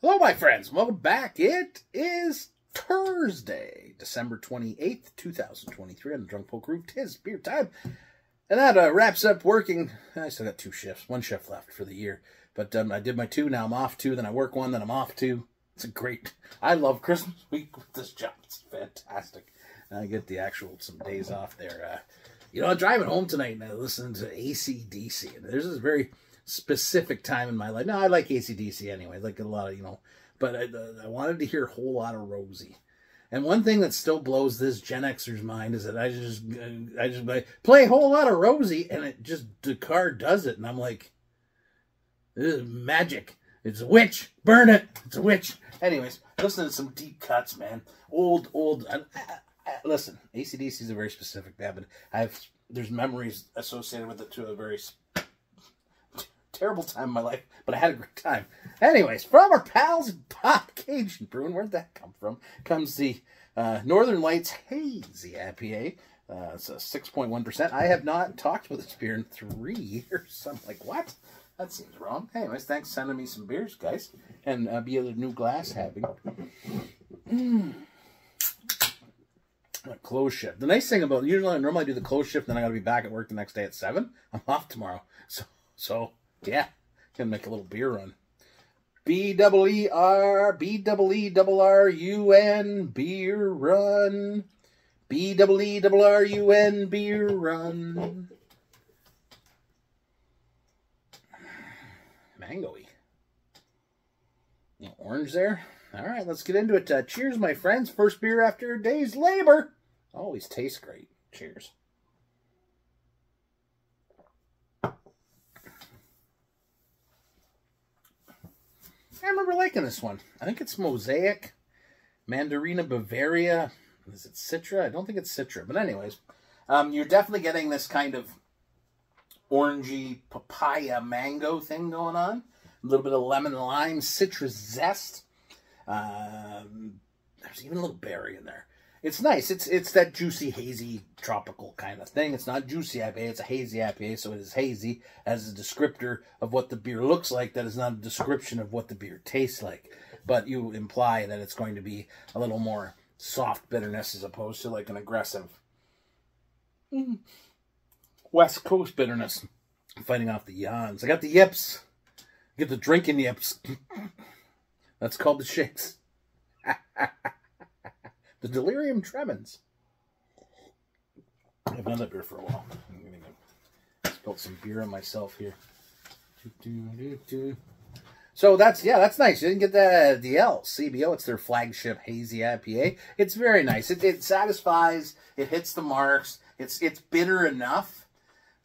Hello, my friends. Welcome back. It is Thursday, December 28th, 2023 on the Drunk Poke Roof. 'Tis beer time. And that wraps up working. I still got 2 shifts. 1 shift left for the year. But I did my 2. Now I'm off 2. Then I work 1. Then I'm off 2. It's a great... I love Christmas week with this job. It's fantastic. And I get the some days off there. I'm driving home tonight and I listen to AC/DC. And there's this very specific time in my life. No, I like AC/DC anyway. I like a lot of, but I wanted to hear a whole lot of Rosie. And one thing that still blows this Gen Xer's mind is that I just play a whole lot of Rosie and the car does it. And I'm like, this is magic. It's a witch. Burn it. It's a witch. Anyways, listen to some deep cuts, man. Old. Listen, AC/DC is a very specific band, but there's memories associated with it to a very terrible time in my life, but I had a great time. Anyways, from our pals Bobcaygeon Brewing, where'd that come from? Comes the Northern Lights Hazy IPA. It's a 6.1%. I have not talked with this beer in 3 years. I'm like, what? That seems wrong. Anyways, thanks for sending me some beers, guys. And be a new glass having. Close shift. The nice thing about, I normally do the close shift, then I got to be back at work the next day at 7. I'm off tomorrow. So yeah, gonna make a little beer run. B-double-E-R, B-double-E-double-R-U-N, beer run. B-double-E-double-R-U-N, beer run. Mango-y. Orange there. All right, let's get into it. Cheers, my friends. First beer after a day's labor. Always tastes great. Cheers. I remember liking this one. I think it's Mosaic, Mandarina Bavaria. Is it Citra? I don't think it's Citra. But anyways, you're definitely getting this kind of orangey papaya mango thing going on. A little bit of lemon and lime, citrus zest. There's even a little berry in there. It's nice. It's that juicy, hazy, tropical kind of thing. It's not juicy IPA. It's a hazy IPA, so it is hazy as a descriptor of what the beer looks like. That is not a description of what the beer tastes like. But you imply that it's going to be a little more soft bitterness as opposed to like an aggressive West Coast bitterness. I'm fighting off the yawns. I got the yips. I get the drinking yips. That's called the shakes. The delirium tremens. I've done that beer for a while. I'm going to spill some beer on myself here. So that's nice. You didn't get the CBO. It's their flagship hazy IPA. It's very nice. It satisfies. It hits the marks. It's bitter enough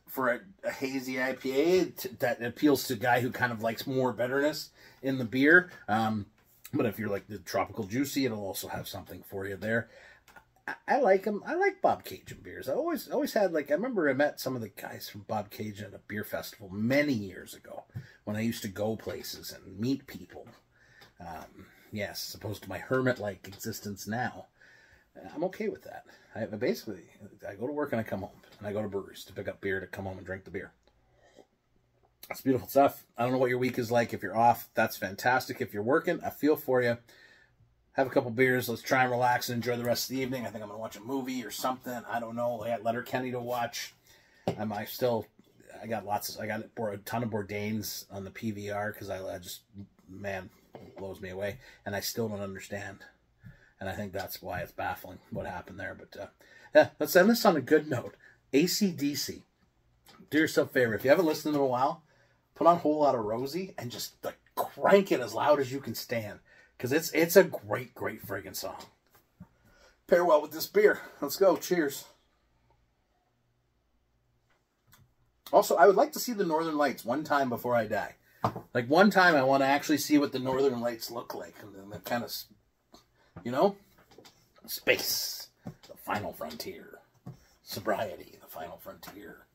for a hazy IPA that appeals to a guy who kind of likes more bitterness in the beer. But if you're like the tropical juicy, it'll also have something for you there. I like them. I like Bobcaygeon beers. I always had, I remember I met some of the guys from Bobcaygeon at a beer festival many years ago when I used to go places and meet people. Yes, as opposed to my hermit-like existence now. I'm okay with that. I go to work and I come home. And I go to breweries to pick up beer, to come home and drink the beer. That's beautiful stuff. I don't know what your week is like. If you're off, that's fantastic. If you're working, I feel for you. Have a couple beers. Let's try and relax and enjoy the rest of the evening. I think I'm going to watch a movie or something. I don't know. I got Letterkenny to watch. I got a ton of Bourdains on the PVR because I just, man, it blows me away. And I still don't understand. And I think that's why it's baffling what happened there. But yeah, let's end this on a good note. AC/DC. Do yourself a favor. If you haven't listened in a while, put on a whole lot of Rosie and just crank it as loud as you can stand. Because it's a great, great friggin' song. Pair well with this beer. Let's go. Cheers. Also, I would like to see the Northern Lights one time before I die. Like, one time I want to actually see what the Northern Lights look like. And then that kind of, space. The final frontier. Sobriety. The final frontier.